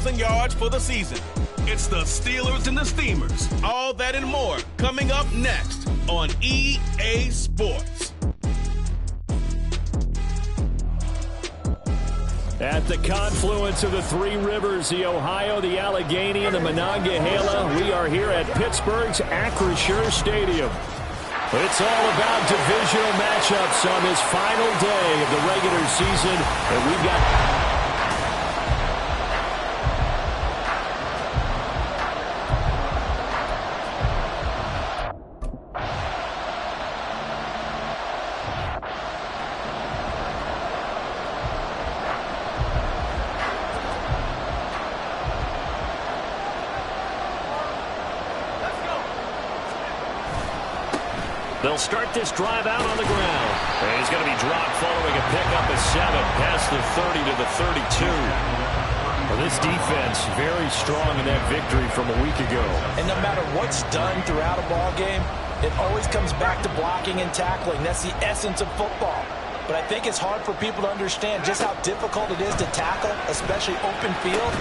1,000 yards for the season. It's the Steelers and the Steamers. All that and more coming up next on EA Sports. At the confluence of the three rivers, the Ohio, the Allegheny, and the Monongahela, we are here at Pittsburgh's Acrisure Stadium. It's all about divisional matchups on this final day of the regular season, and we've got... They'll start this drive out on the ground. And he's going to be dropped following a pickup of 7 past the 30 to the 32. Well, this defense very strong in that victory from a week ago. And no matter what's done throughout a ball game, it always comes back to blocking and tackling. That's the essence of football. But I think it's hard for people to understand just how difficult it is to tackle, especially open field.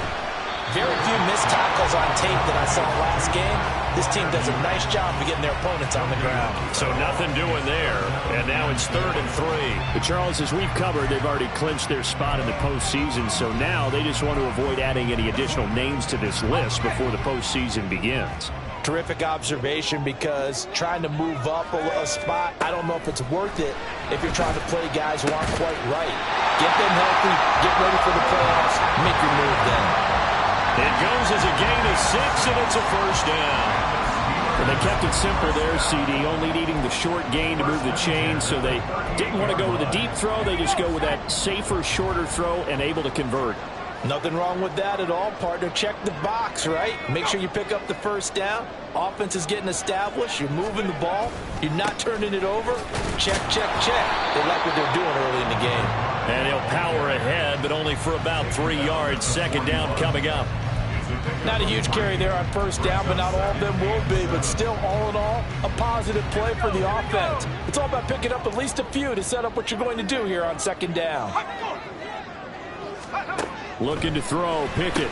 Very few missed tackles on tape that I saw last game. This team does a nice job of getting their opponents on the ground. So nothing doing there. And now it's 3rd and 3. But Charles, as we've covered, they've already clinched their spot in the postseason. So now they just want to avoid adding any additional names to this list before the postseason begins. Terrific observation, because trying to move up a spot, I don't know if it's worth it if you're trying to play guys who aren't quite right. Get them healthy, get ready for the playoffs, make your move then. It goes as a gain of 6, and it's a first down. And they kept it simple there, CD, only needing the short gain to move the chain, so they didn't want to go with a deep throw. They just go with that safer, shorter throw and able to convert. Nothing wrong with that at all, partner. Check the box, right? Make sure you pick up the first down. Offense is getting established. You're moving the ball. You're not turning it over. Check, check, check. They like what they're doing early in the game. And he'll power ahead, but only for about 3 yards. Second down coming up. Not a huge carry there on first down, but not all of them will be. But still, all in all, a positive play for the offense. It's all about picking up at least a few to set up what you're going to do here on second down. Looking to throw, Pickett.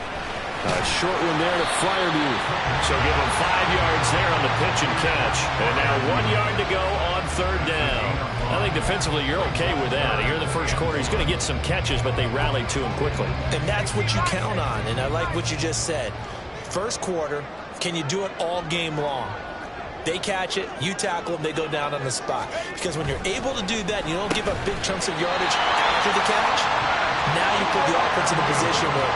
A short one there to Freiermuth. So give him 5 yards there on the pitch and catch. And now 1 yard to go on third down. I think defensively you're okay with that. Here in the first quarter, he's going to get some catches, but they rallied to him quickly. And that's what you count on, and I like what you just said. First quarter, can you do it all game long? They catch it, you tackle them, they go down on the spot. Because when you're able to do that, you don't give up big chunks of yardage after the catch, now you put the offense in a position where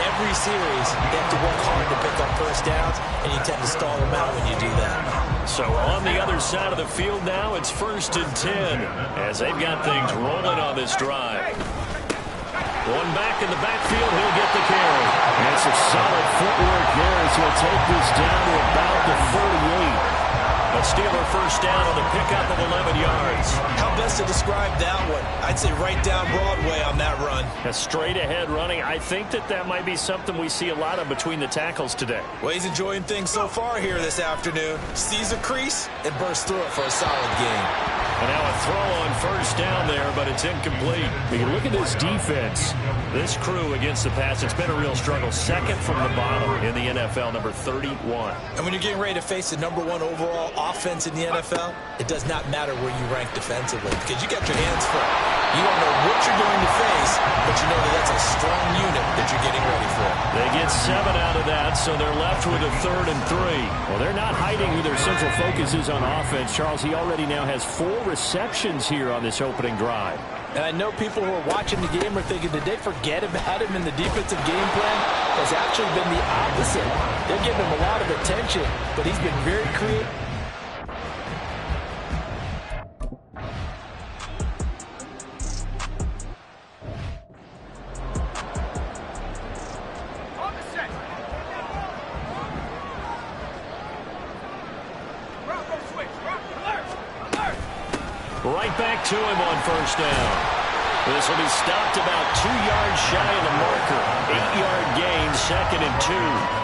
every series they have to work hard to pick up first downs, and you tend to stall them out when you do that. So on the other side of the field now, it's 1st and 10 as they've got things rolling on this drive. One back in the backfield, he'll get the carry. And some solid footwork there as he'll take this down to about the 48. A Steeler first down on the pickup of 11 yards. How best to describe that one? I'd say right down Broadway on that run. A straight ahead running. I think that might be something we see a lot of between the tackles today. Well, he's enjoying things so far here this afternoon. Sees a crease and bursts through it for a solid game. And now a throw on first down there, but it's incomplete. You look at this defense. This crew against the pass, it's been a real struggle. Second from the bottom in the NFL, number 31. And when you're getting ready to face the number 1 overall offense in the NFL, it does not matter where you rank defensively because you got your hands full. You don't know what you're going to face, but you know that that's a strong unit that you're getting ready for. They get 7 out of that, so they're left with a 3rd and 3. Well, they're not hiding who their central focus is on offense. Charles, he already now has 4 receptions here on this opening drive. And I know people who are watching the game are thinking, did they forget about him in the defensive game plan? It's actually been the opposite. They're giving him a lot of attention, but he's been very creative. Right back to him on first down. This will be stopped about 2 yards shy of the marker. 8-yard gain, 2nd and 2.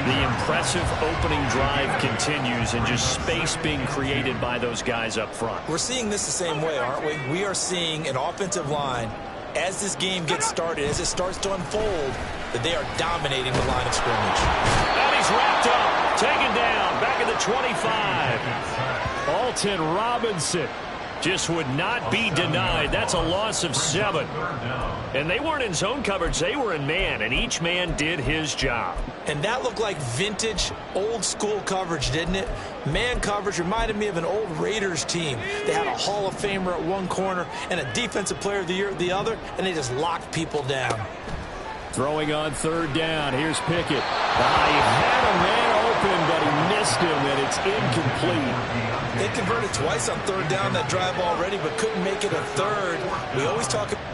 The impressive opening drive continues and just space being created by those guys up front. We're seeing this the same way, aren't we? We are seeing an offensive line as this game gets started, as it starts to unfold, that they are dominating the line of scrimmage. And he's wrapped up, taken down, back at the 25. Alton Robinson just would not be denied. That's a loss of 7. And they weren't in zone coverage. They were in man, and each man did his job. And that looked like vintage, old-school coverage, didn't it? Man coverage reminded me of an old Raiders team. They had a Hall of Famer at one corner and a Defensive Player of the Year at the other, and they just locked people down. Throwing on 3rd down. Here's Pickett. He had a man open, but he missed him, and it's incomplete. They converted twice on 3rd down that drive already, but couldn't make it a 3rd. We always talk about...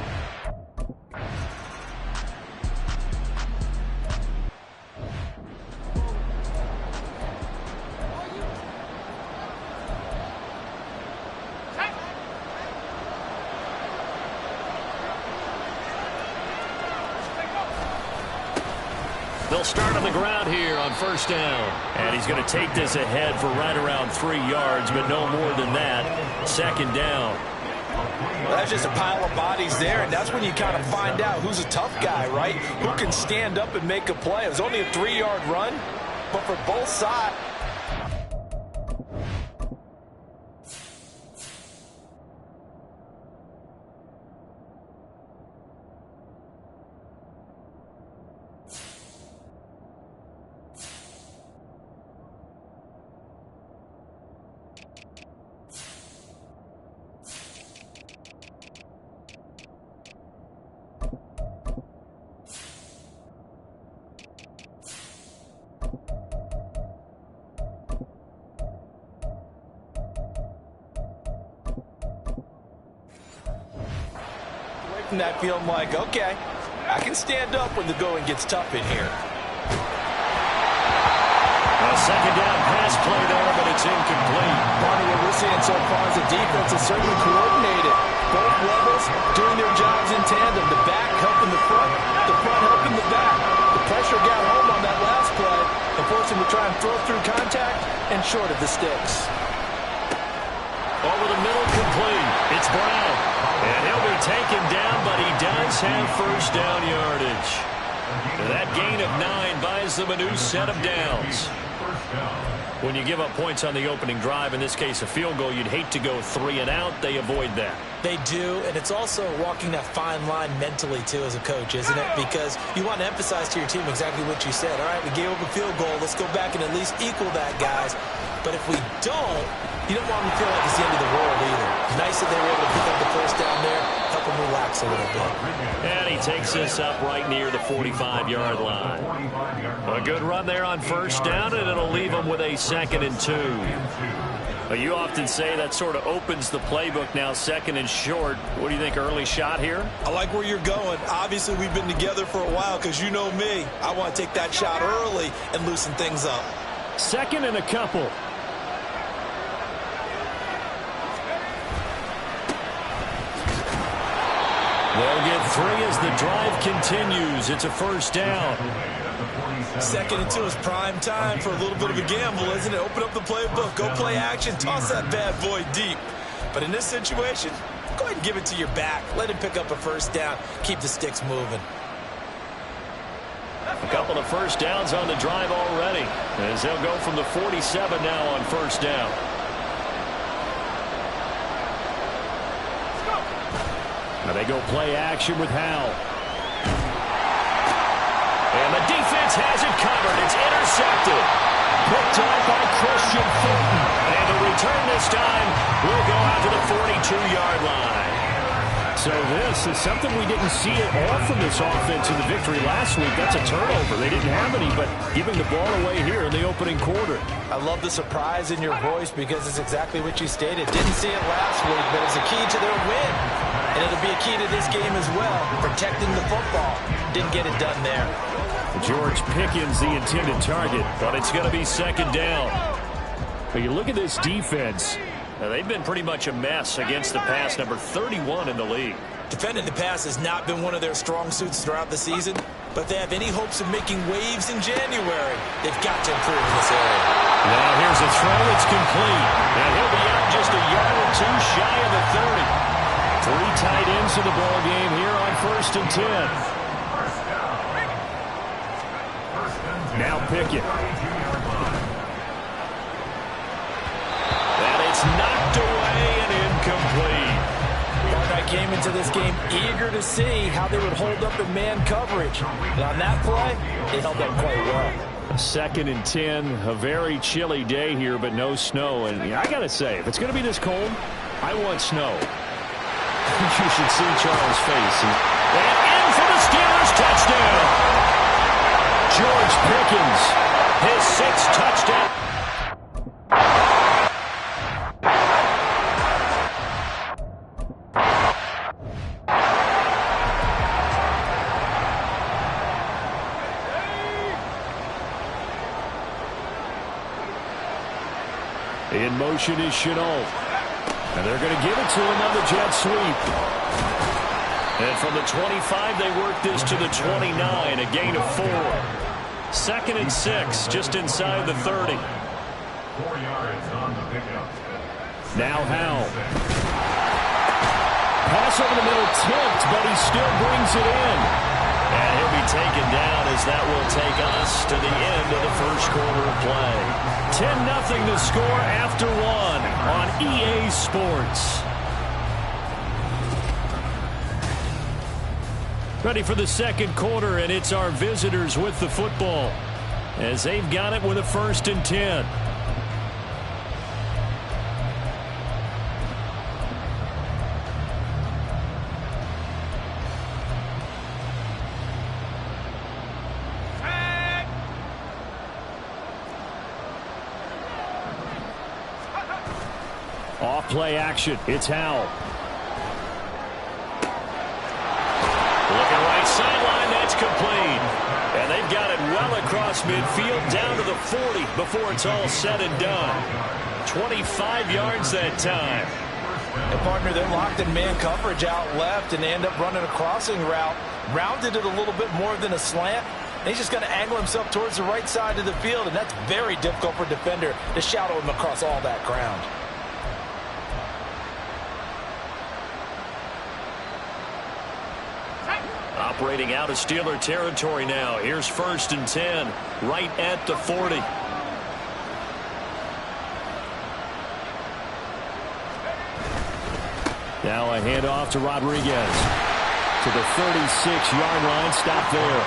They'll start on the ground here on 1st down. And he's going to take this ahead for right around 3 yards, but no more than that. 2nd down. Well, that's just a pile of bodies there, and that's when you kind of find out who's a tough guy, right? Who can stand up and make a play. It was only a 3-yard run, but for both sides. From that field, I'm like, okay, I can stand up when the going gets tough in here. A 2nd down pass play there, but it's incomplete. Barney, what we're seeing so far is the defense is certainly coordinated. Both levels doing their jobs in tandem. The back helping the front helping the back. The pressure got home on that last play and forced him to try and throw through contact and short of the sticks. Over the middle, complete. It's Brown. And he'll be taken down, but he does have 1st down yardage. That gain of 9 buys them a new set of downs. When you give up points on the opening drive, in this case a field goal, you'd hate to go 3 and out. They avoid that. They do, and it's also walking that fine line mentally, too, as a coach, isn't it? Because you want to emphasize to your team exactly what you said. All right, we gave up a field goal. Let's go back and at least equal that, guys. But if we don't, you don't want them to feel like it's the end of the world either. Nice that they were able to pick up the 1st down there, help them relax a little bit. And he takes this up right near the 45-yard line. A good run there on 1st down, and it'll leave them with a 2nd and 2. But you often say that sort of opens the playbook now, 2nd and short. What do you think, early shot here? I like where you're going. Obviously, we've been together for a while because you know me. I want to take that shot early and loosen things up. 2nd and a couple. They'll get 3 as the drive continues. It's a 1st down. 2nd and 2 is prime time for a little bit of a gamble, isn't it? Open up the playbook, go play action, toss that bad boy deep. But in this situation, go ahead and give it to your back. Let him pick up a 1st down. Keep the sticks moving. A couple of 1st downs on the drive already, as they'll go from the 47 now on 1st down. Now they go play action with Howell. And the defense has it covered. It's intercepted. Picked up by Christian Fulton. And the return this time will go out to the 42-yard line. So this is something we didn't see at all from this offense in the victory last week. That's a turnover. They didn't have any, but giving the ball away here in the opening quarter. I love the surprise in your voice because it's exactly what you stated. Didn't see it last week, but it's a key to their win. And it'll be a key to this game as well, protecting the football. Didn't get it done there. George Pickens, the intended target, but it's going to be 2nd down. But you look at this defense. Now, they've been pretty much a mess against the pass, number 31 in the league. Defending the pass has not been one of their strong suits throughout the season, but if they have any hopes of making waves in January, they've got to improve in this area. Now here's a throw. It's complete. And he'll be out just a yard or two shy of the 30. 3 tight ends in the ball game here on 1st and 10. Now Pickett. And it's knocked away and incomplete. I came into this game eager to see how they would hold up in man coverage. And on that play, they held up quite well. 2nd and 10, a very chilly day here, but no snow. And I got to say, if it's going to be this cold, I want snow. You should see Charles' face. And in for the Steelers touchdown. George Pickens, his 6th touchdown. In motion is Shenault. And they're going to give it to him on the jet sweep. And from the 25, they work this to the 29, a gain of 4. 2nd and 6, just inside the 30. 4 yards on the pickup. Now Howell. Pass over the middle tipped, but he still brings it in. And he'll be taken down as that will take us to the end of the 1st quarter of play. 10-0 the score after 1 on EA Sports. Ready for the 2nd quarter, and it's our visitors with the football as they've got it with a 1st and 10. Off play action. It's Howell. Looking right sideline. That's complete. And they've got it well across midfield down to the 40 before it's all said and done. 25 yards that time. And partner, they're locked in man coverage out left, and they end up running a crossing route. Rounded it a little bit more than a slant. And he's just going to angle himself towards the right side of the field, and that's very difficult for a defender to shadow him across all that ground. Operating out of Steeler territory now. Here's 1st and 10, right at the 40. Now a handoff to Rodriguez. To the 36-yard line. Stop there.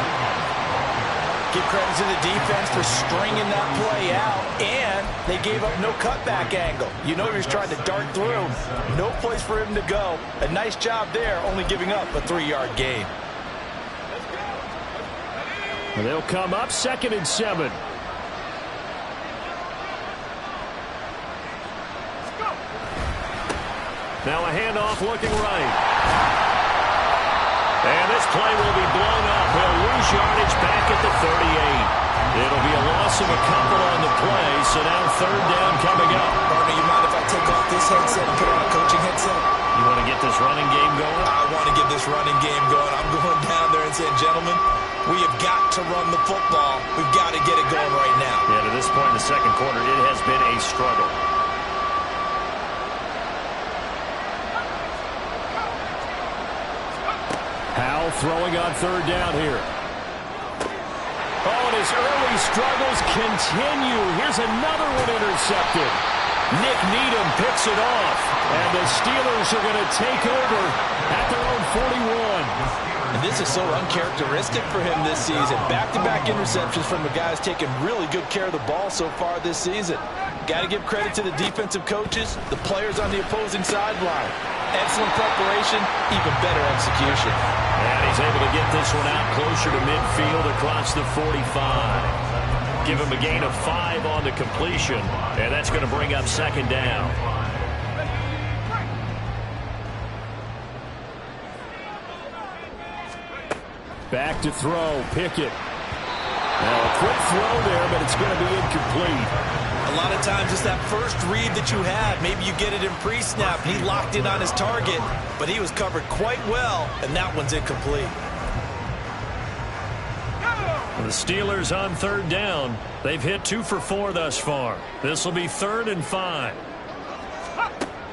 Give credit to the defense for stringing that play out, and they gave up no cutback angle. You know he was trying to dart through. No place for him to go. A nice job there, only giving up a 3-yard gain. And they'll come up 2nd and 7. Now a handoff looking right. And this play will be blown up. He'll lose yardage back at the 38. It'll be a loss of a couple on the play, so now 3rd down coming up. Partner, you mind if I take off this headset and put on a coaching headset? You want to get this running game going? I want to get this running game going. I'm going down there and saying, gentlemen, we have got to run the football. We've got to get it going right now. Yeah, to this point in the 2nd quarter, it has been a struggle. Howell throwing on 3rd down here. Oh, and his early struggles continue. Here's another one intercepted. Nick Needham picks it off. And the Steelers are going to take over at their own 41. And this is so uncharacteristic for him this season. Back-to-back interceptions from the guys taking really good care of the ball so far this season. Got to give credit to the defensive coaches, the players on the opposing sideline. Excellent preparation, even better execution. And he's able to get this one out closer to midfield across the 45. Give him a gain of 5 on the completion, and that's going to bring up 2nd down. Back to throw, Pickett. Now a quick throw there, but it's going to be incomplete. A lot of times it's that first read that you had. Maybe you get it in pre-snap. He locked in on his target, but he was covered quite well, and that one's incomplete. The Steelers on 3rd down. They've hit 2 for 4 thus far. This will be 3rd and 5.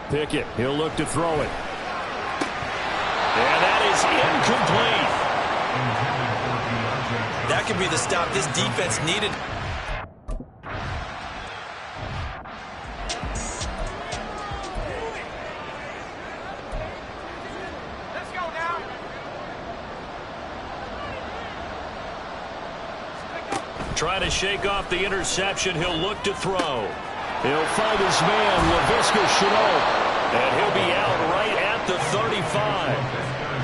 Pickett, he'll look to throw it. And that is incomplete. That could be the stop this defense needed. Trying to shake off the interception. He'll look to throw. He'll find his man, Laviska Shenault. And he'll be out right at the 35.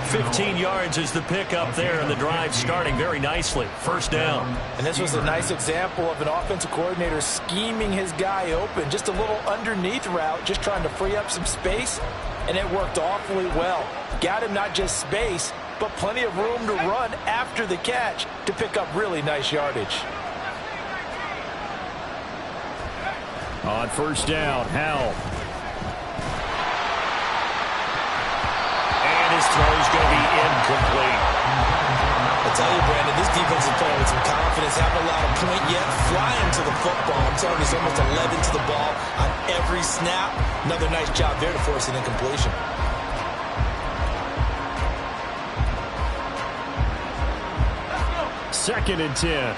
15 yards is the pickup there, and the drive starting very nicely. First down. And this was a nice example of an offensive coordinator scheming his guy open. Just a little underneath route, just trying to free up some space, and it worked awfully well. Got him not just space, but plenty of room to run after the catch to pick up really nice yardage. On first down, Howell. And his throw is going to be incomplete. I tell you, Brandon, this defense is playing with some confidence. Haven't allowed a point yet. Flying to the football. I'm telling you, he's almost 11 to the ball on every snap. Another nice job there to force an incompletion. Second and 10.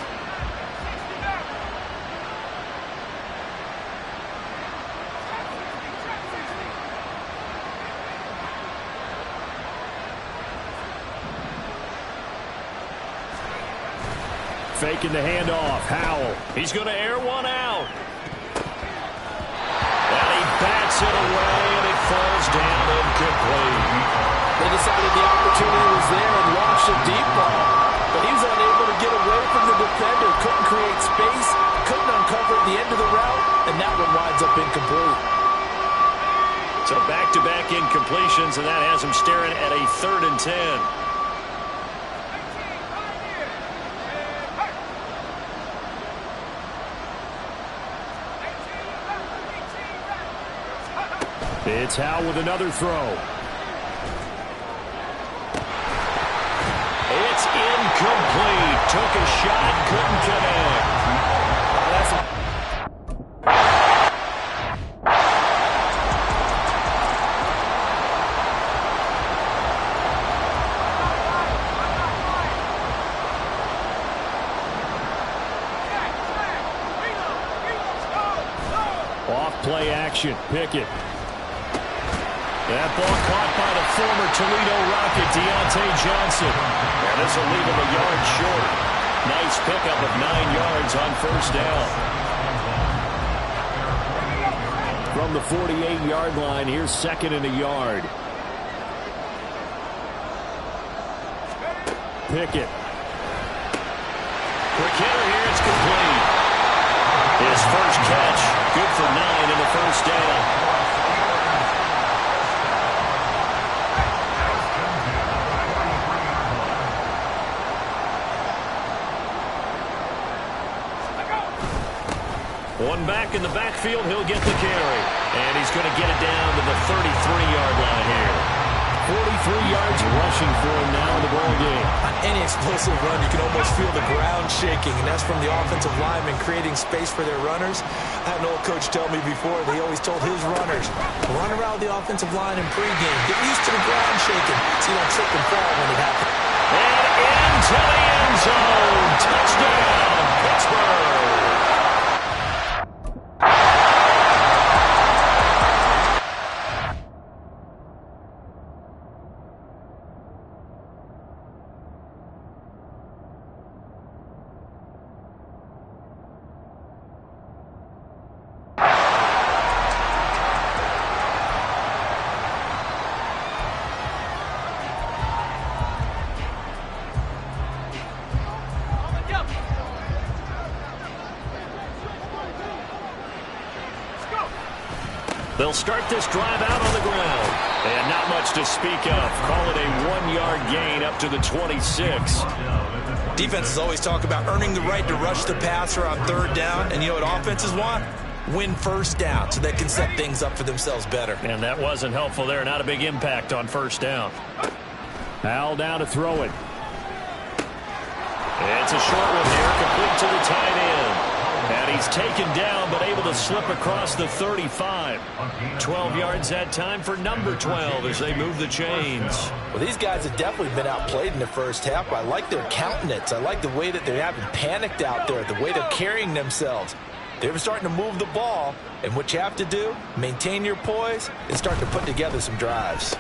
Faking the handoff. Howell. He's going to air one out. And he bats it away, and it falls down incomplete. They decided the opportunity was there and launched a deep ball, but he was unable to get away from the defender. Couldn't create space, couldn't uncover at the end of the route, and that one winds up incomplete. So back-to-back incompletions, and that has him staring at a 3rd and 10. It's Howell with another throw. It's incomplete. Took a shot, couldn't connect. Off play action. Pickett. That ball caught by the former Toledo Rocket, Deontay Johnson. And this will leave him a yard short. Nice pickup of 9 yards on first down. From the 48-yard line, here's 2nd and a yard. Pickett. Quick hitter here, it's complete. His first catch, good for 9 in the first down. One back in the backfield, he'll get the carry. And he's going to get it down to the 33-yard line here. 43 yards rushing for him now in the ball game. On any explosive run, you can almost feel the ground shaking, and that's from the offensive linemen creating space for their runners. I had an old coach tell me before, they always told his runners, run around the offensive line in pregame. Get used to the ground shaking so you don't trip and fall when it happens. And into the end zone. Touchdown, Pittsburgh. They'll start this drive out on the ground. And not much to speak of. Call it a 1-yard gain up to the 26. Defenses always talk about earning the right to rush the passer on 3rd down. And you know what offenses want? Win first down so they can set things up for themselves better. And that wasn't helpful there. Not a big impact on first down. Howell down to throw it. It's a short one here, complete to the tight end. And he he's taken down, but able to slip across the 35. 12 yards that time for number 12 as they move the chains. Well, these guys have definitely been outplayed in the first half. I like their countenance. I like the way that they haven't panicked out there, the way they're carrying themselves. They're starting to move the ball, and what you have to do, maintain your poise and start to put together some drives.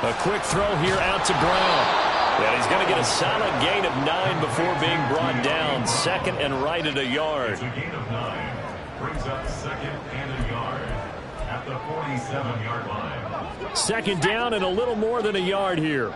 A quick throw here out to Brown. And he's going to get a solid gain of 9 before being brought down. Second and right at a yard. A gain of 9 brings up second and a yard at the 47-yard line. Second down and a little more than a yard here.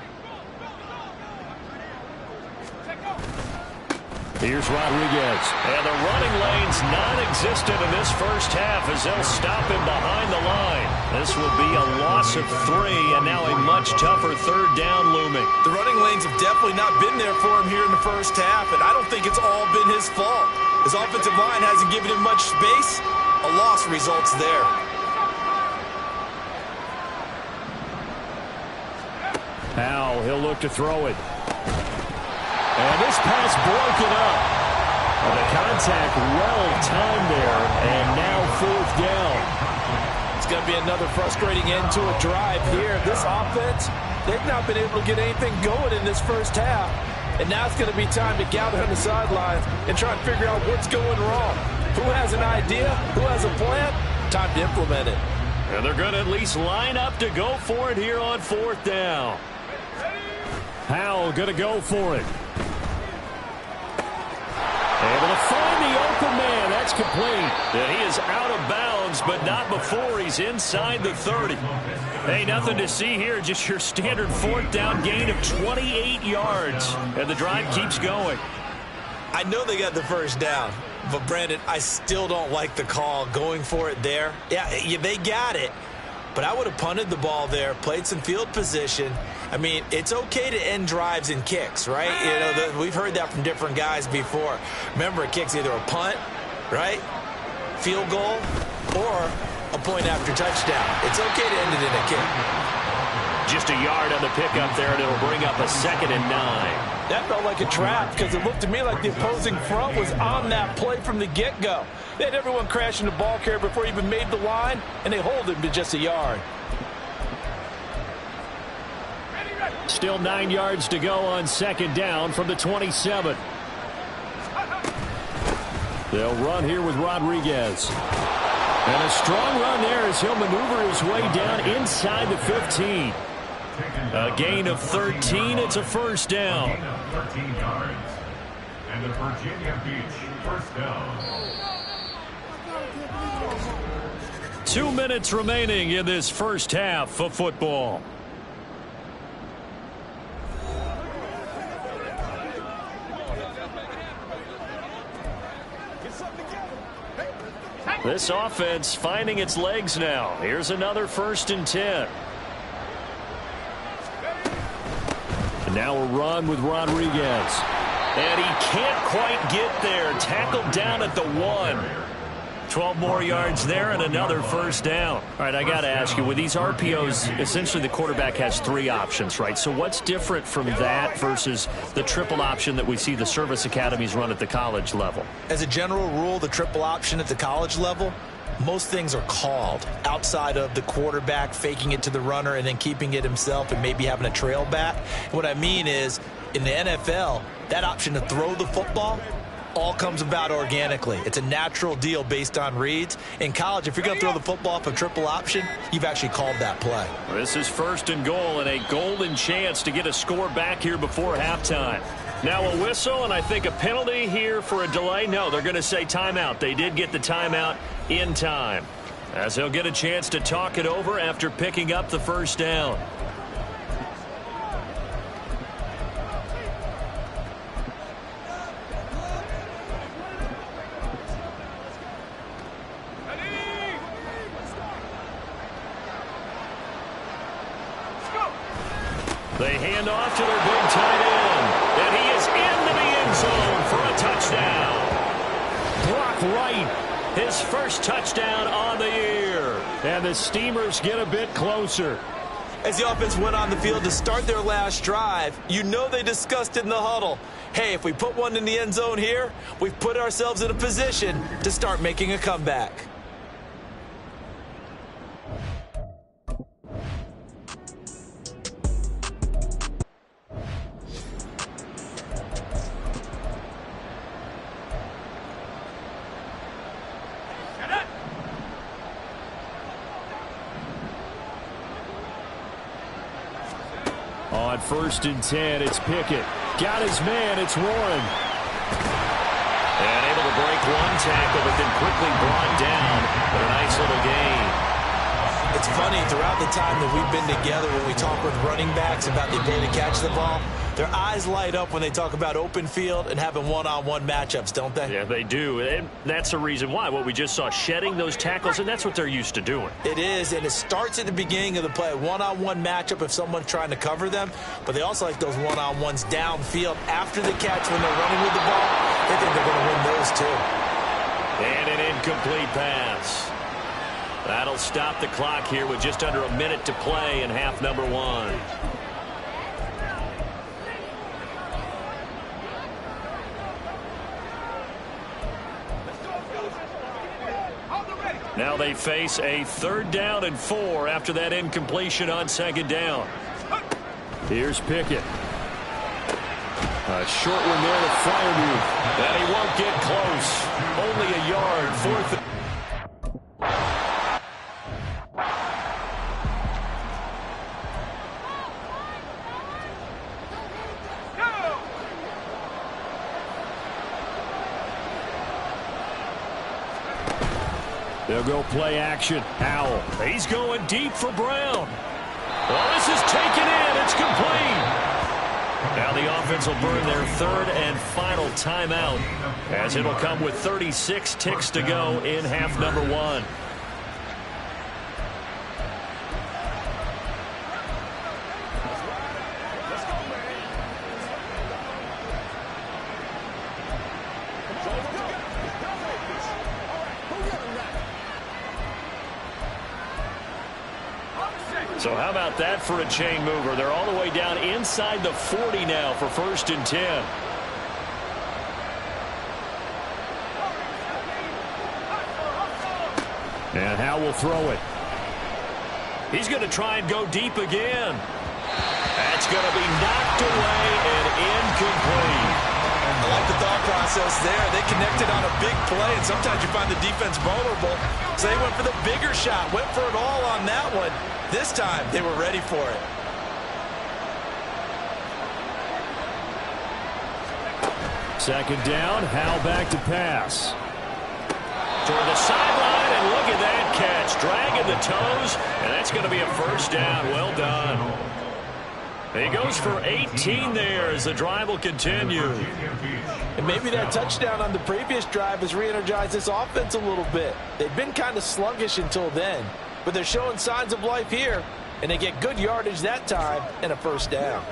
Here's Rodriguez. And the running lane's non-existent in this first half as they'll stop him behind the line. This will be a loss of 3 and now a much tougher third down looming. The running lanes have definitely not been there for him here in the first half, and I don't think it's all been his fault. His offensive line hasn't given him much space. A loss results there. Powell, he'll look to throw it. And this pass broken up. And the contact well timed there, and now fourth down. It's going to be another frustrating end to a drive here. This offense, they've not been able to get anything going in this first half. And now it's going to be time to gather on the sidelines and try and figure out what's going wrong. Who has an idea? Who has a plan? Time to implement it. And they're going to at least line up to go for it here on fourth down. Powell going to go for it. Able to find the open man. That's complete. And he is out of bounds, but not before he's inside the 30. Hey, nothing to see here. Just your standard fourth down gain of 28 yards. And the drive keeps going. I know they got the first down, but Brandon, I still don't like the call going for it there. Yeah, they got it. But I would have punted the ball there, played some field position. I mean, it's okay to end drives and kicks, right? You know, we've heard that from different guys before. Remember, a kick's either a punt, right, field goal, or a point after touchdown. It's okay to end it in a kick. Just a yard on the pickup there, and it'll bring up a 2nd and 9. That felt like a trap because it looked to me like the opposing front was on that play from the get-go. They had everyone crashing the ball carrier before he even made the line, and they hold him to just a yard. Still 9 yards to go on second down from the 27. They'll run here with Rodriguez. And a strong run there as he'll maneuver his way down inside the 15. A gain of 13. It's a first down. 13 yards. And the Virginia Beach first down. 2 minutes remaining in this first half of football. This offense finding its legs now. Here's another 1st and 10. And now a run with Rodriguez. And he can't quite get there. Tackled down at the 1. 12 more yards there and another first down. All right, I got to ask you, with these RPOs, essentially the quarterback has 3 options, right? So what's different from that versus the triple option that we see the service academies run at the college level? As a general rule, the triple option at the college level, most things are called outside of the quarterback faking it to the runner and then keeping it himself and maybe having a trail back. What I mean is, in the NFL, that option to throw the football all comes about organically. It's a natural deal based on reads. In college, if you're going to throw the football off a triple option, you've actually called that play. This is 1st and goal and a golden chance to get a score back here before halftime. Now a whistle and I think a penalty here for a delay. No, they're going to say timeout. They did get the timeout in time, as they'll get a chance to talk it over after picking up the first down. They hand off to their big tight end. And he is into the end zone for a touchdown. Brock Wright, his first touchdown on the year. And the Steamers get a bit closer. As the offense went on the field to start their last drive, you know they discussed it in the huddle. Hey, if we put one in the end zone here, we've put ourselves in a position to start making a comeback. On 1st and 10, it's Pickett. Got his man, it's Warren. And able to break one tackle, but then quickly brought down. But a nice little gain. It's funny, throughout the time that we've been together, when we talk with running backs about the ability to catch the ball, their eyes light up when they talk about open field and having one-on-one matchups, don't they? Yeah, they do. And that's the reason why. What we just saw, shedding those tackles, and that's what they're used to doing. It is, and it starts at the beginning of the play. One-on-one matchup if someone's trying to cover them, but they also like those one-on-ones downfield after the catch when they're running with the ball. They think they're going to win those too. And an incomplete pass. That'll stop the clock here with just under a minute to play in half number 1. Now they face a 3rd down and 4 after that incompletion on 2nd down. Here's Pickett. A short one there to Freiermuth. And he won't get close. Only a yard. 4th. They'll go play action. Howell. He's going deep for Brown. Well, this is taken in. It's complete. Now the offense will burn their 3rd and final timeout, as it'll come with 36 ticks to go in half number 1. So how about that for a chain mover? They're all the way down inside the 40 now for 1st and 10. And Howe will throw it. He's going to try and go deep again. That's going to be knocked away and incomplete. I like the thought process there. They connected on a big play, and sometimes you find the defense vulnerable. So they went for the bigger shot, went for it all on that one. This time, they were ready for it. Second down, Howe back to pass. Toward the sideline, and look at that catch. Dragging the toes, and that's going to be a 1st down. Well done. He goes for 18 there as the drive will continue. And maybe that touchdown on the previous drive has re-energized this offense a little bit. They've been kind of sluggish until then, but they're showing signs of life here, and they get good yardage that time and a 1st down.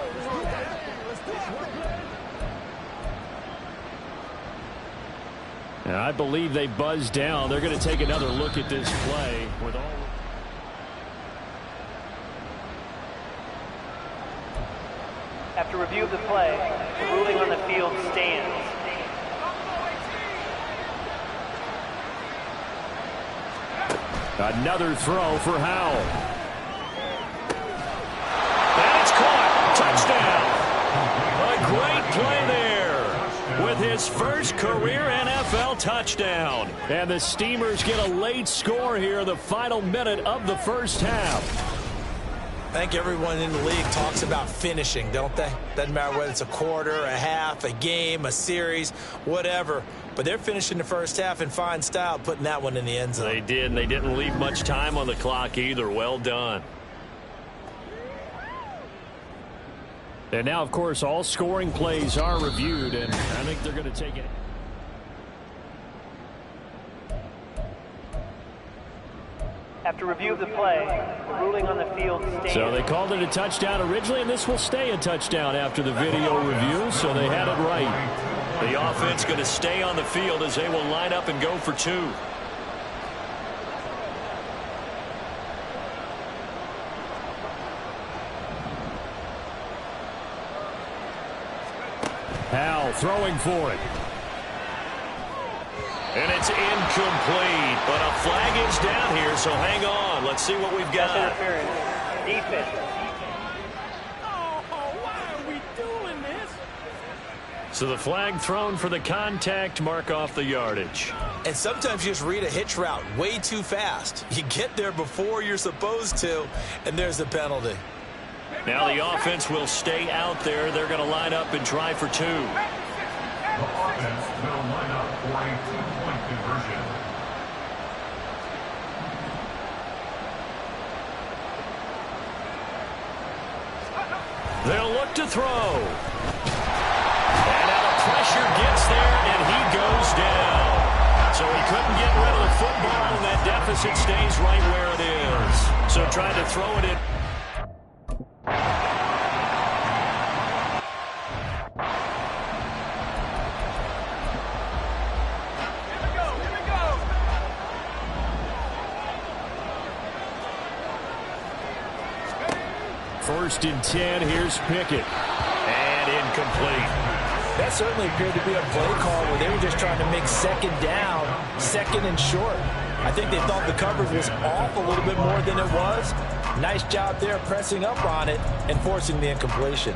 And I believe they buzzed down. They're going to take another look at this play with all. After review of the play, the ruling on the field stands. Another throw for Howell. And it's caught. Touchdown. A great play there with his first career NFL touchdown. And the Steamers get a late score here in the final minute of the 1st half. I think everyone in the league talks about finishing, don't they? Doesn't matter whether it's a quarter, a half, a game, a series, whatever. But they're finishing the 1st half in fine style, putting that one in the end zone. They did, and they didn't leave much time on the clock either. Well done. And now, of course, all scoring plays are reviewed, and I think they're going to take it. After review of the play, the ruling on the field stands. So they called it a touchdown originally, and this will stay a touchdown after the video review, so they had it right. The offense going to stay on the field as they will line up and go for 2. Chanel throwing for it. And it's incomplete, but a flag is down here, so hang on. Let's see what we've got. Pass interference. Defense. Why are we doing this? So the flag thrown for the contact, mark off the yardage. And sometimes you just read a hitch route way too fast. You get there before you're supposed to, and there's a penalty. Now the offense will stay out there. They're going to line up and try for two. The offense will line up for a two-point conversion. They'll look to throw. And out of pressure gets there, and he goes down. So he couldn't get rid of the football, and that deficit stays right where it is. So trying to throw it in. First and 10, here's Pickett. And incomplete. That certainly appeared to be a play call where they were just trying to make second down, second and short. I think they thought the coverage was off a little bit more than it was. Nice job there pressing up on it and forcing the incompletion.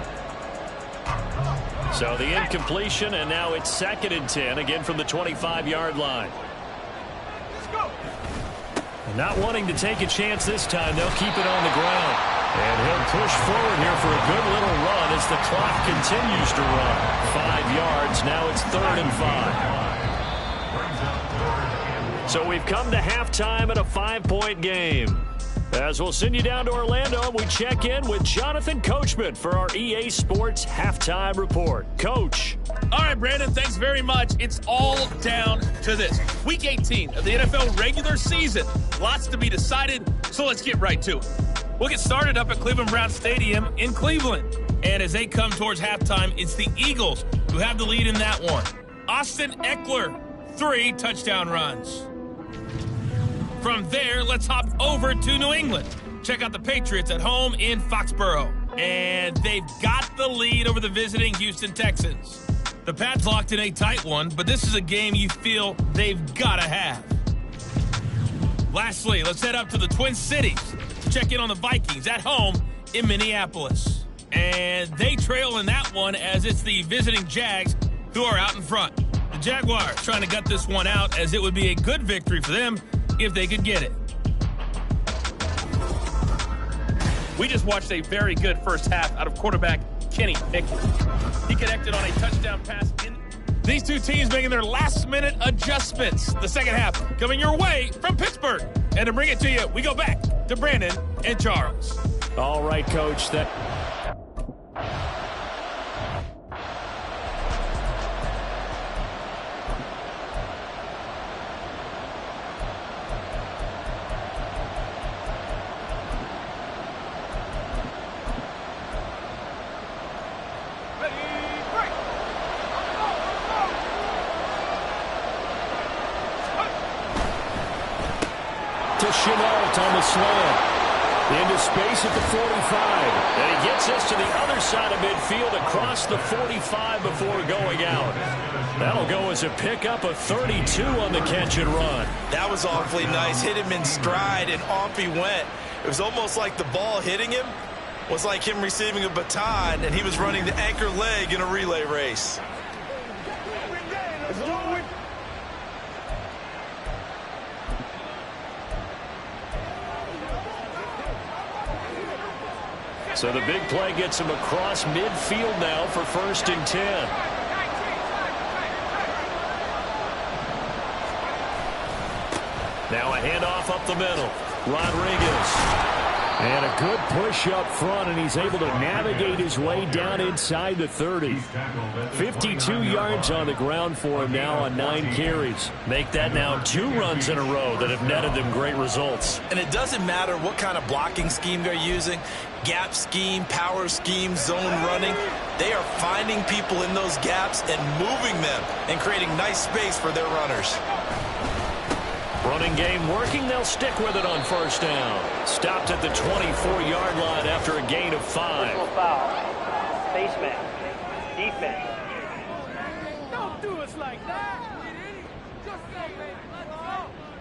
So the incompletion, and now it's second and 10, again from the 25-yard line. Not wanting to take a chance this time, they'll keep it on the ground. And he'll push forward here for a good little run as the clock continues to run. 5 yards, now it's 3rd and 5. So we've come to halftime at a 5-point game. As we'll send you down to Orlando, we check in with Jonathan Coachman for our EA Sports Halftime Report. Coach. All right, Brandon, thanks very much. It's all down to this. Week 18 of the NFL regular season. Lots to be decided, so let's get right to it. We'll get started up at Cleveland Browns Stadium in Cleveland. And as they come towards halftime, it's the Eagles who have the lead in that one. Austin Eckler, 3 touchdown runs. From there, let's hop over to New England. Check out the Patriots at home in Foxborough. And they've got the lead over the visiting Houston Texans. The Pats locked in a tight one, but this is a game you feel they've got to have. Lastly, let's head up to the Twin Cities. Check in on the Vikings at home in Minneapolis. And they trail in that one as it's the visiting Jags who are out in front. The Jaguars trying to gut this one out as it would be a good victory for them if they could get it. We just watched a very good first half out of quarterback Kenny Pickett. He connected on a touchdown pass. These two teams making their last-minute adjustments. The second half coming your way from Pittsburgh. And to bring it to you, we go back to Brandon and Charles. All right, Coach. Chenault on the slant. Into space at the 45. And he gets us to the other side of midfield across the 45 before going out. That'll go as a pickup of 32 on the catch and run. That was awfully nice. Hit him in stride, and off he went. It was almost like the ball hitting him was like him receiving a baton, and he was running the anchor leg in a relay race. So the big play gets him across midfield now for 1st and 10. Now a handoff up the middle. Rodriguez. And a good push up front, and he's able to navigate his way down inside the 30. 52 yards on the ground for him now on 9 carries. Make that now 2 runs in a row that have netted them great results. And it doesn't matter what kind of blocking scheme they're using. Gap scheme, power scheme, zone running. They are finding people in those gaps and moving them and creating nice space for their runners. Running game working. They'll stick with it on 1st down. Stopped at the 24-yard line after a gain of 5. Personal foul. Face mask. Defense. like that.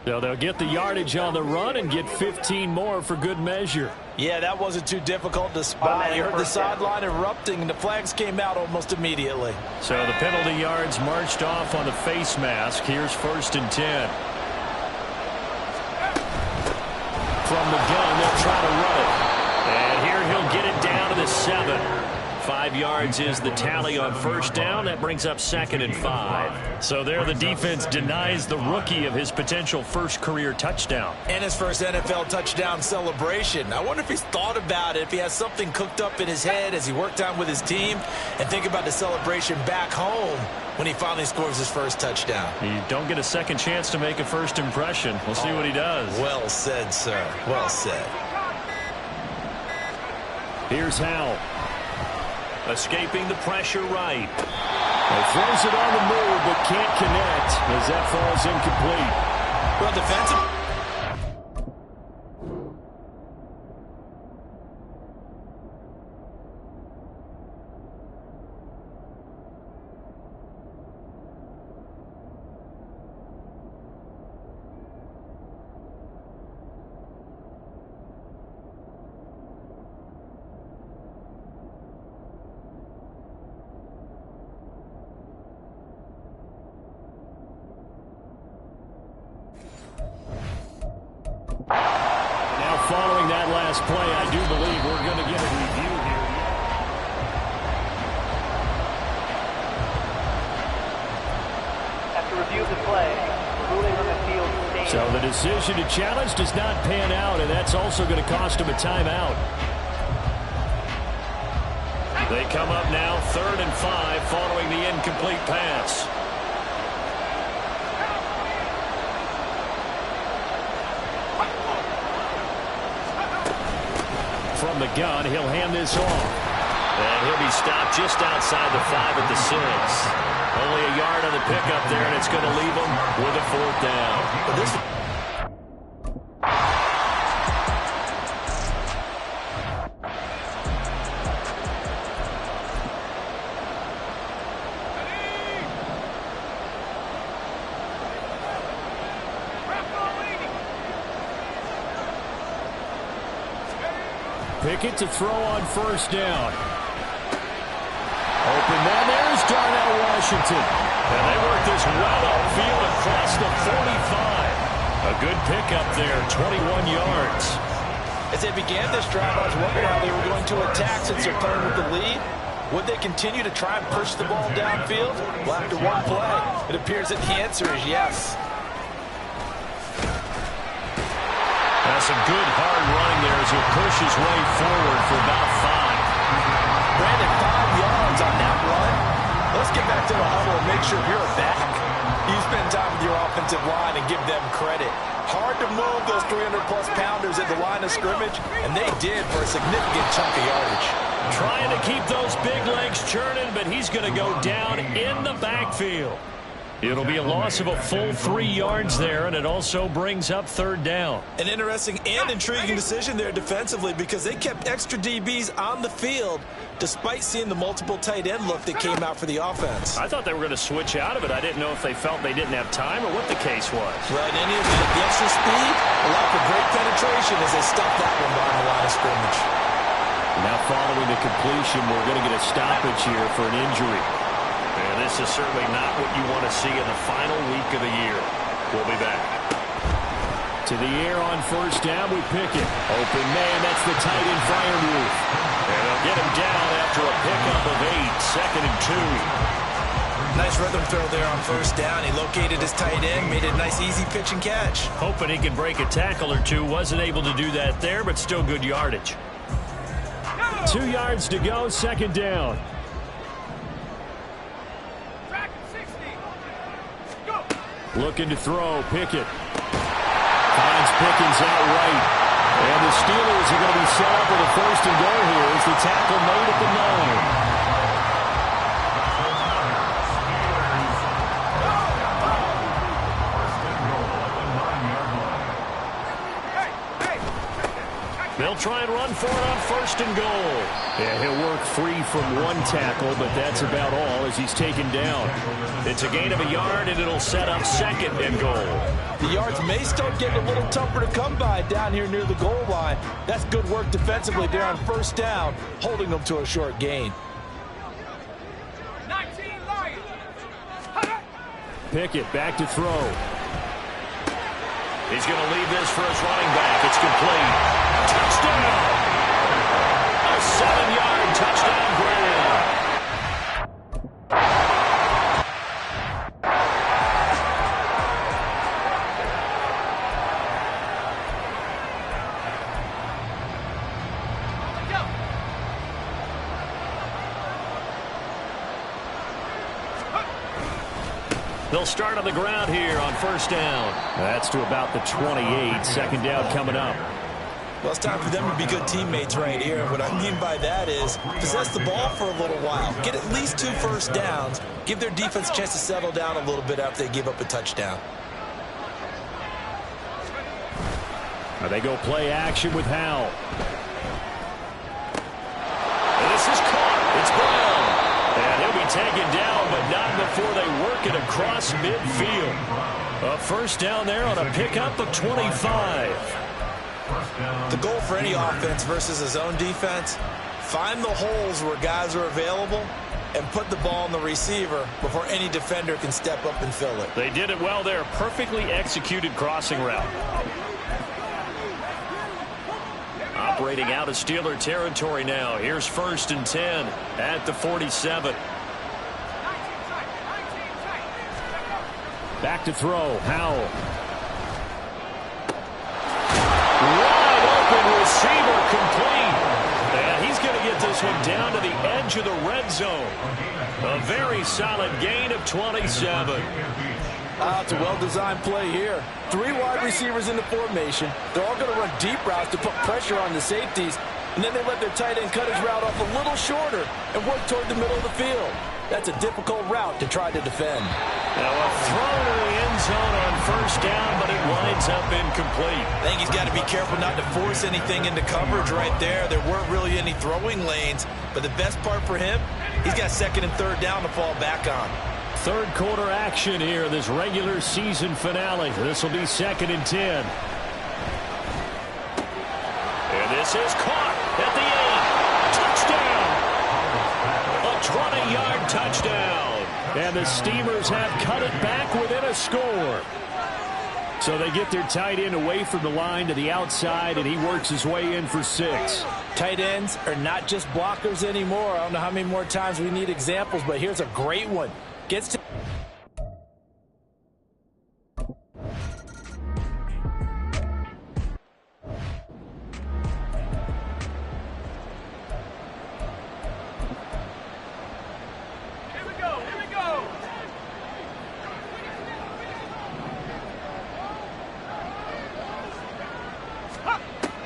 So they'll get the yardage on the run and get 15 more for good measure. Yeah, that wasn't too difficult to spot. You heard the sideline erupting, and the flags came out almost immediately. So the penalty yards marched off on the face mask. Here's 1st and 10. From the gun, they'll try to run it. And here he'll get it down to the 7. 5 yards is the tally on 1st down. That brings up 2nd and 5. So there the defense denies the rookie of his potential first career touchdown. And his first NFL touchdown celebration. I wonder if he's thought about it, if he has something cooked up in his head as he worked on with his team, and think about the celebration back home when he finally scores his first touchdown. You don't get a second chance to make a first impression. We'll see what he does. Well said, sir. Well said. Here's Howell. Escaping the pressure right. He throws it on the move, but can't connect as that falls incomplete. Well, defensive. Following that last play, I do believe we're going to get a review here. After review of the play, ruling on the field stays. So the decision to challenge does not pan out, and that's also going to cost him a timeout. They come up now 3rd and 5 following the incomplete pass. From the gun, he'll hand this off. And he'll be stopped just outside the 5 at the 6. Only a yard on the pickup there, and it's going to leave him with a 4th down. But this Pickett to throw on 1st down. Open man, there's Darnell Washington. And they work this well upfield across the 45. A good pickup there, 21 yards. As they began this drive, I was wondering how they were going to attack since they're playing with the lead. Would they continue to try and push the ball downfield? Well, after one play, it appears that the answer is yes. That's a good hard running there as he'll push his way forward for about 5. Brandon, 5 yards on that run. Let's get back to the huddle and make sure you're back. You spend time with your offensive line and give them credit. Hard to move those 300-plus pounders at the line of scrimmage, and they did for a significant chunk of yardage. Trying to keep those big legs churning, but he's going to go down in the backfield. It'll be a loss of a full 3 yards there, and it also brings up 3rd down. An interesting and intriguing decision there defensively because they kept extra DBs on the field despite seeing the multiple tight end look that came out for the offense. I thought they were going to switch out of it. I didn't know if they felt they didn't have time or what the case was. Well, in any event, the extra speed allowed for great penetration as they stuffed that one behind the line of scrimmage. Now following the completion, we're going to get a stoppage here for an injury. And this is certainly not what you want to see in the final week of the year. We'll be back. To the air on 1st down, we pick it. Open man, that's the tight end Freiermuth. And they'll get him down after a pickup of 8, 2nd and 2. Nice rhythm throw there on 1st down. He located his tight end, made it a nice easy pitch and catch. Hoping he could break a tackle or two. Wasn't able to do that there, but still good yardage. 2 yards to go, 2nd down. Looking to throw, Pickett. Finds Pickens out right. And the Steelers are going to be set up with a 1st and goal here as the tackle made at the 9. They'll try and run for it on 1st and goal. Yeah, he'll work free from one tackle, but that's about all as he's taken down. It's a gain of a yard, and it'll set up 2nd and goal. The yards may start getting a little tougher to come by down here near the goal line. That's good work defensively there on 1st down, holding them to a short gain. Pickett back to throw. He's going to leave this for his running back. It's complete. Touchdown! A 7-yard touchdown grab. They'll start on the ground here on 1st down. That's to about the 28. 2nd down coming up. Well, it's time for them to be good teammates right here. What I mean by that is possess the ball for a little while. Get at least 2 first downs. Give their defense a chance to settle down a little bit after they give up a touchdown. Now they go play action with Howell. This is caught. It's Brown. And he'll be taken down, but not before they work it across midfield. A 1st down there on a pickup of 25. The goal for any offense versus a zone defense, find the holes where guys are available and put the ball on the receiver before any defender can step up and fill it. They did it well there. Perfectly executed crossing route. Operating out of Steeler territory now. Here's 1st and 10 at the 47. Back to throw. Howell. Wide open receiver complete. And he's going to get this one down to the edge of the red zone. A very solid gain of 27. It's a well-designed play here. 3 wide receivers in the formation. They're all going to run deep routes to put pressure on the safeties, and then they let their tight end cut his route off a little shorter and work toward the middle of the field. That's a difficult route to try to defend. Now a throw to the end zone on 1st down, but it winds up incomplete. I think he's got to be careful not to force anything into coverage right there. There weren't really any throwing lanes, but the best part for him, he's got 2nd and 3rd down to fall back on. 3rd quarter action here, this regular season finale. This will be 2nd and 10. And this is caught at the 8. Touchdown! A 20-yard touchdown. And the Steamers have cut it back within a score. So they get their tight end away from the line to the outside, and he works his way in for 6. Tight ends are not just blockers anymore. I don't know how many more times we need examples, but here's a great one. Gets to...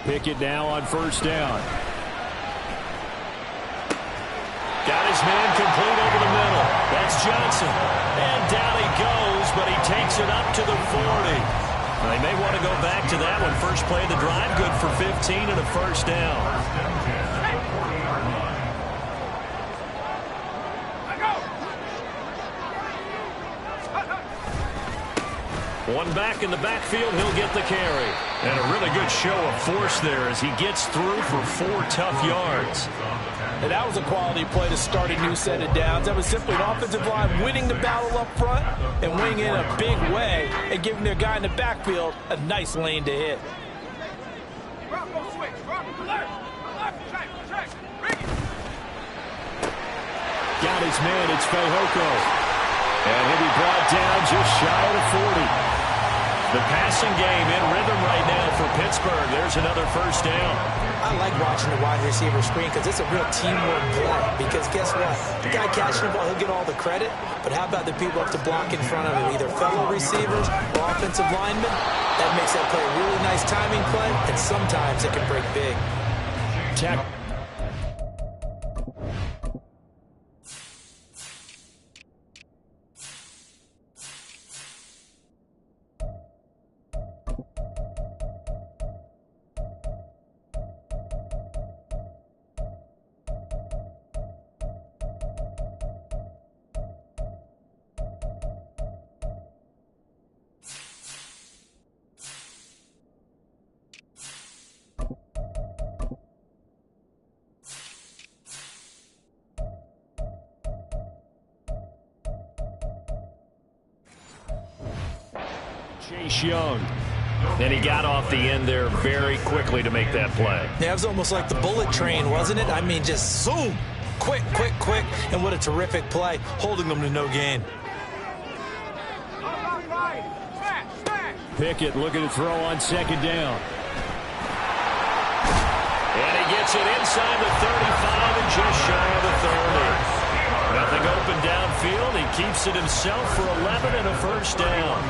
Pickett now on 1st down. Got his man complete over the middle. That's Johnson. And down he goes, but he takes it up to the 40. They may want to go back to that one. First play of the drive, good for 15 and a 1st down. One back in the backfield, he'll get the carry. And a really good show of force there as he gets through for 4 tough yards. And that was a quality play to start a new set of downs. That was simply an offensive line winning the battle up front and winning in a big way and giving their guy in the backfield a nice lane to hit. Got his man, it's Fehoko. And he'll be brought down just shy of the 40. The passing game in rhythm right now for Pittsburgh. There's another 1st down. I like watching the wide receiver screen because it's a real teamwork play. Because guess what? The guy catching the ball, he'll get all the credit. But how about the people up to block in front of him, either fellow receivers or offensive linemen? That makes that play a really nice timing play, and sometimes it can break big. Chase Young. And he got off the end there very quickly to make that play. Yeah, it was almost like the bullet train, wasn't it? I mean, just zoom. Quick, quick, quick. And what a terrific play, holding them to no gain. Pickett looking to throw on second down. And he gets it inside the 35 and just shy of the 30. Nothing open downfield. He keeps it himself for 11 and a first down.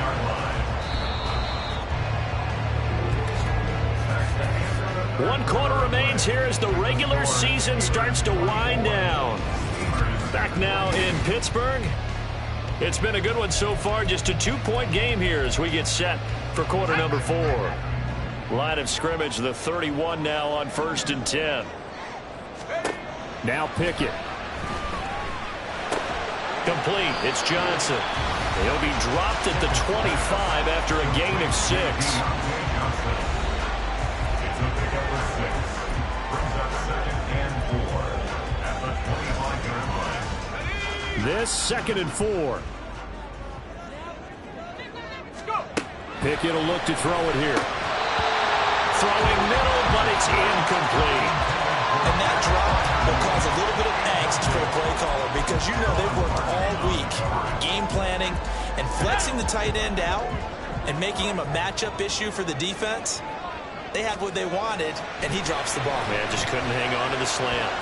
One quarter remains here as the regular season starts to wind down. Back now in Pittsburgh. It's been a good one so far. Just a 2-point game here as we get set for quarter number 4. Line of scrimmage, the 31 now on 1st and 10. Now Pickett. Complete. It's Johnson. He'll be dropped at the 25 after a gain of 6. This 2nd and 4. Pickett will look to throw it here. Throwing middle, but it's incomplete. And that drop will cause a little bit of angst for the play caller because you know they've worked all week game planning and flexing the tight end out and making him a matchup issue for the defense. They had what they wanted, and he drops the ball. Man, just couldn't hang on to the slant.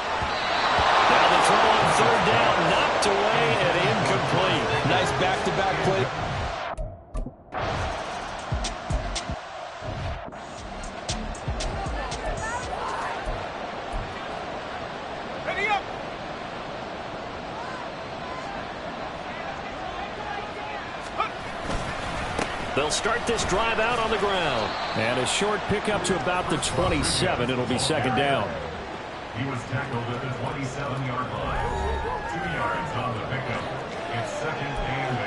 Now the throw on 3rd down, knocked away and incomplete. Nice back-to-back play. They'll start this drive out on the ground. And a short pickup to about the 27. It'll be 2nd down. He was tackled at the 27-yard line. 2 yards on the pickup. It's 2nd and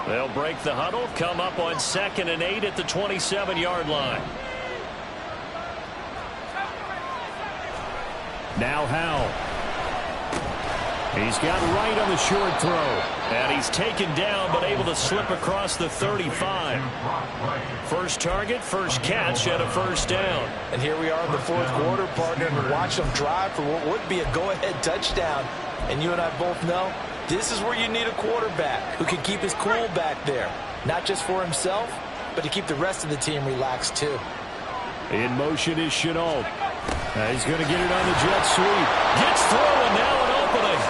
8. They'll break the huddle, come up on 2nd and 8 at the 27-yard line. Now Howell. He's got right on the short throw. And he's taken down, but able to slip across the 35. First target, first catch, and a first down. And here we are in the 4th quarter, partner, and watch them drive for what would be a go-ahead touchdown. And you and I both know this is where you need a quarterback who can keep his cool back there. Not just for himself, but to keep the rest of the team relaxed, too. In motion is Shenault. He's going to get it on the jet sweep. Gets through, and now an opening.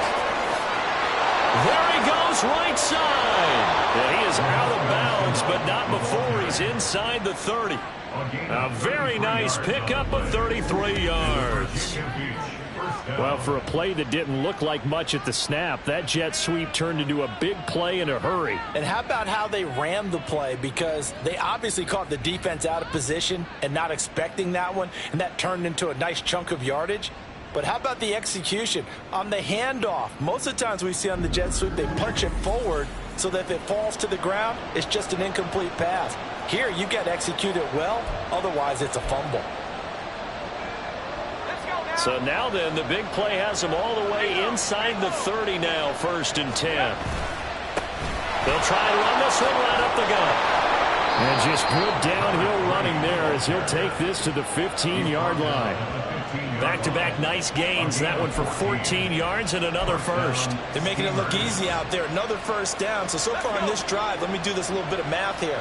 There he goes, right side. And he is out of bounds, but not before he's inside the 30. A very nice pickup of 33 yards. Well, for a play that didn't look like much at the snap, that jet sweep turned into a big play in a hurry. And how about how they ran the play? Because they obviously caught the defense out of position and not expecting that one, and that turned into a nice chunk of yardage. But how about the execution on the handoff? Most of the times we see on the jet sweep, they punch it forward so that if it falls to the ground, it's just an incomplete pass. Here, you got to execute it well. Otherwise, it's a fumble. So now then, the big play has them all the way inside the 30 now, 1st and 10. They'll try and run this one right up the gut. And just good downhill running there as he'll take this to the 15-yard line. Back-to-back nice gains. That one for 14 yards and another first. They're making it look easy out there. Another first down. So far on this drive, let me do this little bit of math here.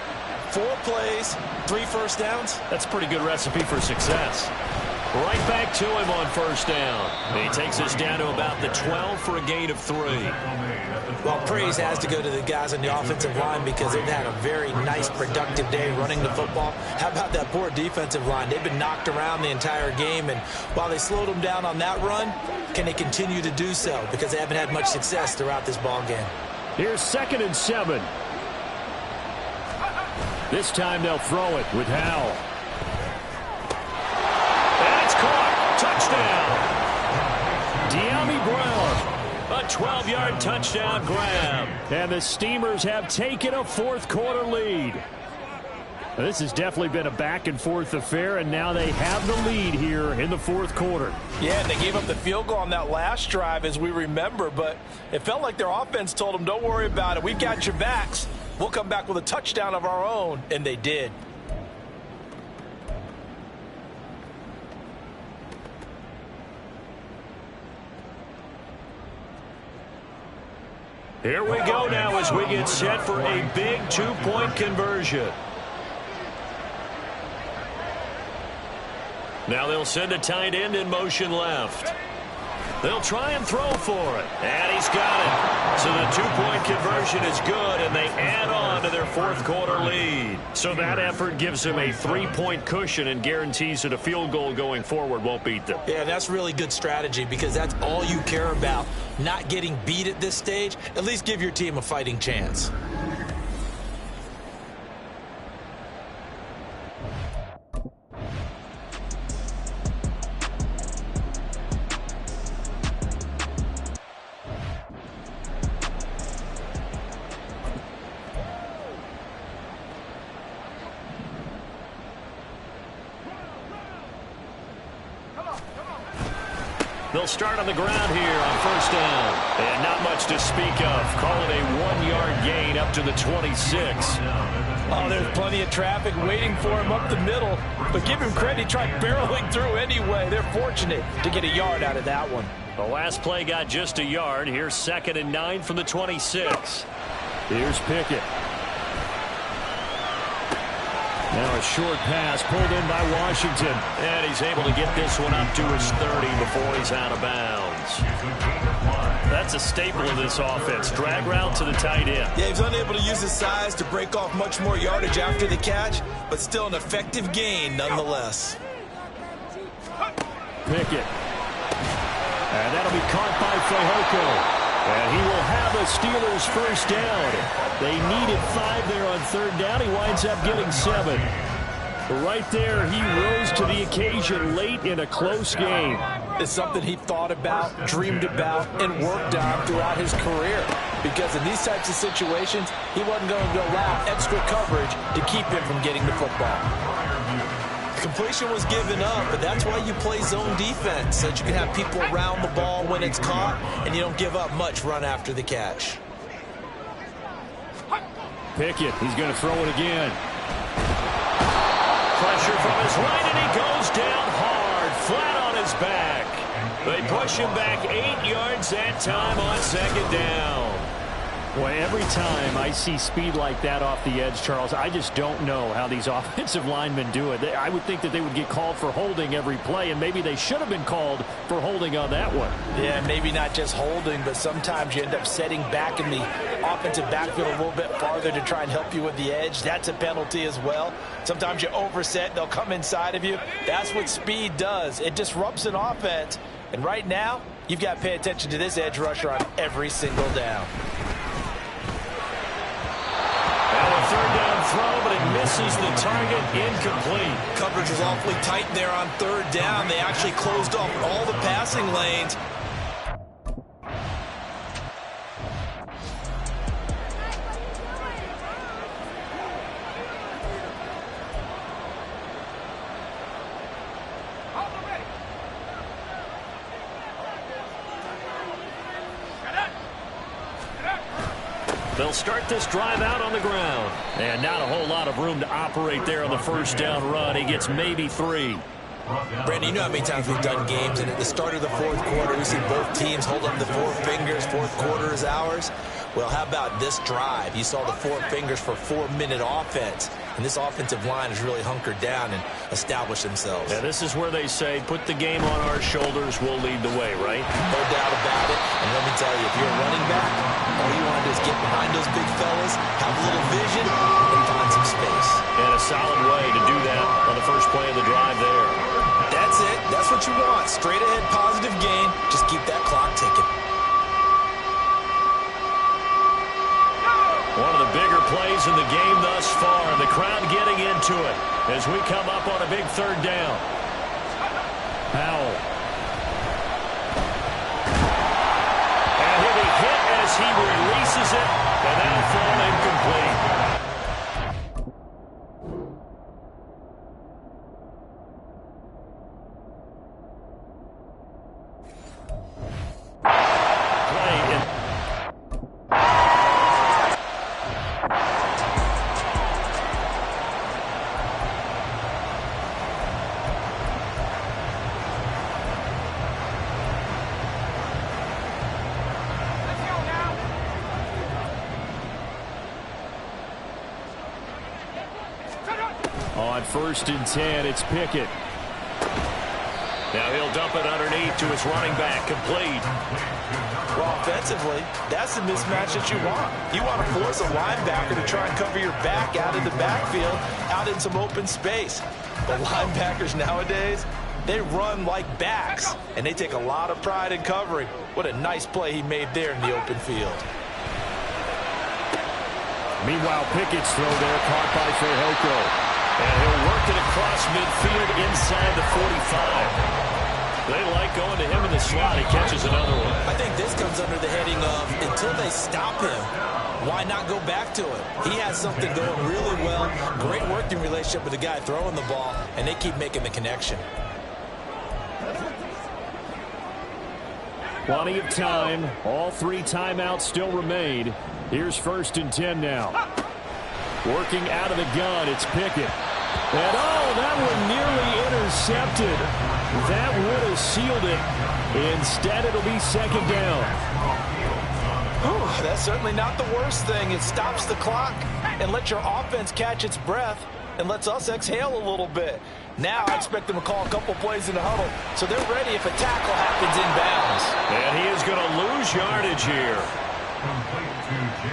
4 plays, 3 first downs. That's a pretty good recipe for success. Right back to him on 1st down. He takes us down to about the 12 for a gain of 3. Well, praise has to go to the guys on the offensive line because they've had a very nice, productive day running the football. How about that poor defensive line? They've been knocked around the entire game, and while they slowed them down on that run, can they continue to do so? Because they haven't had much success throughout this ball game. Here's 2nd and 7. This time they'll throw it with Howell. Touchdown. De'Ami Brown. A 12-yard touchdown grab. And the Steamers have taken a 4th quarter lead. This has definitely been a back-and-forth affair, and now they have the lead here in the fourth quarter. Yeah, and they gave up the field goal on that last drive, as we remember, but it felt like their offense told them, don't worry about it. We've got your backs. We'll come back with a touchdown of our own, and they did. Here we go now as we get set for a big two-point conversion. Now they'll send a tight end in motion left. They'll try and throw for it. And he's got it. So the two-point conversion is good, and they add on to their fourth quarter lead. So that effort gives them a 3-point cushion and guarantees that a field goal going forward won't beat them. Yeah, that's really good strategy because that's all you care about. Not getting beat at this stage. At least give your team a fighting chance. They'll start on the ground here on first down. And not much to speak of. Call it a 1-yard gain up to the 26. Oh, there's plenty of traffic waiting for him up the middle. But give him credit, he tried barreling through anyway. They're fortunate to get a yard out of that one. The last play got just a yard. Here's 2nd and 9 from the 26. Here's Pickett. Now a short pass pulled in by Washington. And he's able to get this one up to his 30 before he's out of bounds. That's a staple of this offense. Drag route to the tight end. Yeah, he's unable to use his size to break off much more yardage after the catch, but still an effective gain nonetheless. Pickett. And that'll be caught by Fehoko. And he will have the Steelers first down. They needed 5 there on third down. He winds up getting 7. Right there, he rose to the occasion late in a close game. It's something he thought about, dreamed about, and worked on throughout his career. Because in these types of situations, he wasn't going to allow extra coverage to keep him from getting the football. Completion was given up, but that's why you play zone defense, so that you can have people around the ball when it's caught, and you don't give up much run after the catch. Pickett, he's going to throw it again. Pressure from his right, and he goes down hard, flat on his back. They push him back 8 yards that time on 2nd down. Boy, every time I see speed like that off the edge, Charles, I just don't know how these offensive linemen do it. I would think that they would get called for holding every play, and maybe they should have been called for holding on that one. Yeah, maybe not just holding, but sometimes you end up setting back in the offensive backfield a little bit farther to try and help you with the edge. That's a penalty as well. Sometimes you overset, they'll come inside of you. That's what speed does. It disrupts an offense. And right now, you've got to pay attention to this edge rusher on every single down. And a third down throw, but it misses the target, incomplete. Coverage was awfully tight there on third down. They actually closed off all the passing lanes. They'll start this drive out on the ground. And not a whole lot of room to operate there on the first down run. He gets maybe 3. Brandon, you know how many times we've done games, and at the start of the fourth quarter, we see both teams hold up the 4 fingers, fourth quarter is ours. Well, how about this drive? You saw the 4 fingers for 4-minute offense, and this offensive line has really hunkered down and established themselves. Yeah, this is where they say, put the game on our shoulders, we'll lead the way, right? No doubt about it, and let me tell you, if you're a running back, all you want to do is get behind those big fellas, have a little vision, and find some space. And a solid way to do that on the first play of the drive there. That's it. That's what you want. Straight ahead, positive gain. Just keep that clock ticking. One of the bigger plays in the game thus far, and the crowd getting into it as we come up on a big third down. Powell. And he'll be hit as he releases it, and that'll fall incomplete. On 1st and 10, it's Pickett. Now he'll dump it underneath to his running back, complete. Well, offensively, that's the mismatch that you want. You want to force a linebacker to try and cover your back out in the backfield, out in some open space. The linebackers nowadays, they run like backs, and they take a lot of pride in covering. What a nice play he made there in the open field. Meanwhile, Pickett's throw there caught by Fehoko. And he'll work it across midfield inside the 45. They like going to him in the slot. He catches another one. I think this comes under the heading of until they stop him, why not go back to it? He has something going really well. Great working relationship with the guy throwing the ball, and they keep making the connection. Plenty of time. All 3 timeouts still remain. Here's 1st and 10 now. Working out of the gun, it's Pickett. And that one nearly intercepted. That would have sealed it. Instead, it'll be 2nd down. That's certainly not the worst thing. It stops the clock and lets your offense catch its breath and lets us exhale a little bit. Now I expect them to call a couple plays in the huddle, so they're ready if a tackle happens inbounds. And he is going to lose yardage here.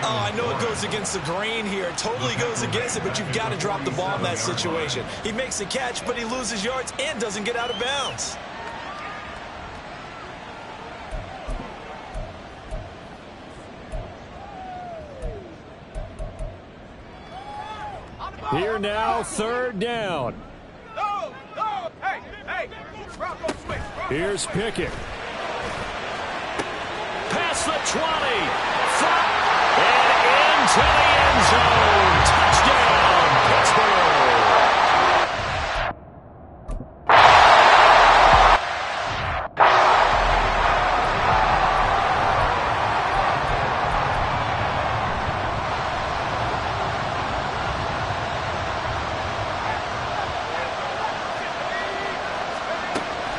Oh, I know it goes against the grain here. It totally goes against it, but you've got to drop the ball in that situation. He makes the catch, but he loses yards and doesn't get out of bounds. Here now, 3rd down. Here's Pickett. Past the 20. Front. And into the end zone. Touchdown, Pittsburgh.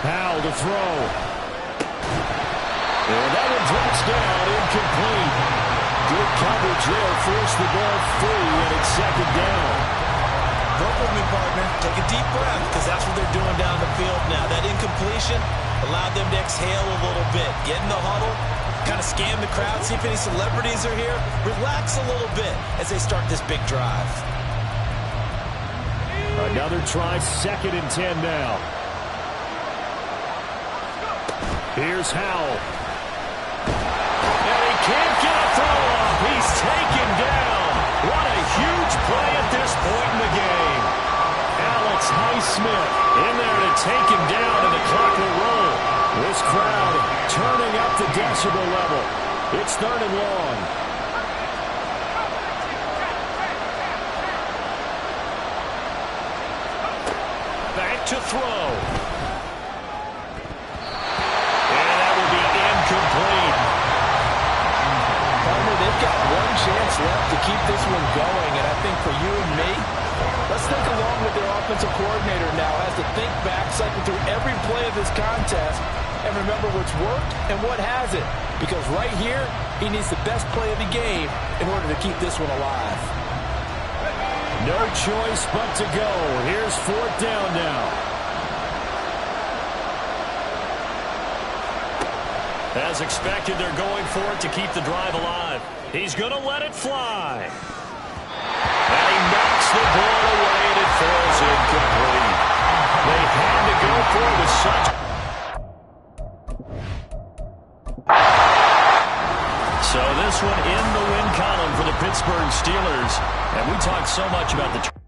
Powell to throw. And that one drops down, incomplete. Good coverage there, forced the ball free, and it's 2nd down. Work with me, partner. Take a deep breath, because that's what they're doing down the field now. That incompletion allowed them to exhale a little bit. Get in the huddle, kind of scan the crowd, see if any celebrities are here. Relax a little bit as they start this big drive. Another try, 2nd and 10 now. Here's Howell. And he can't get a throw off. He's taken down. What a huge play at this point in the game. Alex Highsmith In there to take him down, and the clock will roll. This crowd turning up the decibel level. It's 3rd and long. Back to throw. And that will be incomplete. Partner, they've got one chance left to keep this one going, and I think for you and me, let's think along with their offensive coordinator now as to think back, cycle through every play of this contest, and remember what's worked and what hasn't. Because right here, he needs the best play of the game in order to keep this one alive. No choice but to go. Here's 4th down now. As expected, they're going for it to keep the drive alive. He's going to let it fly. And he knocks the ball away, and it falls incomplete. They had to go for it with such... So this one in the win column for the Pittsburgh Steelers. And we talked so much about the...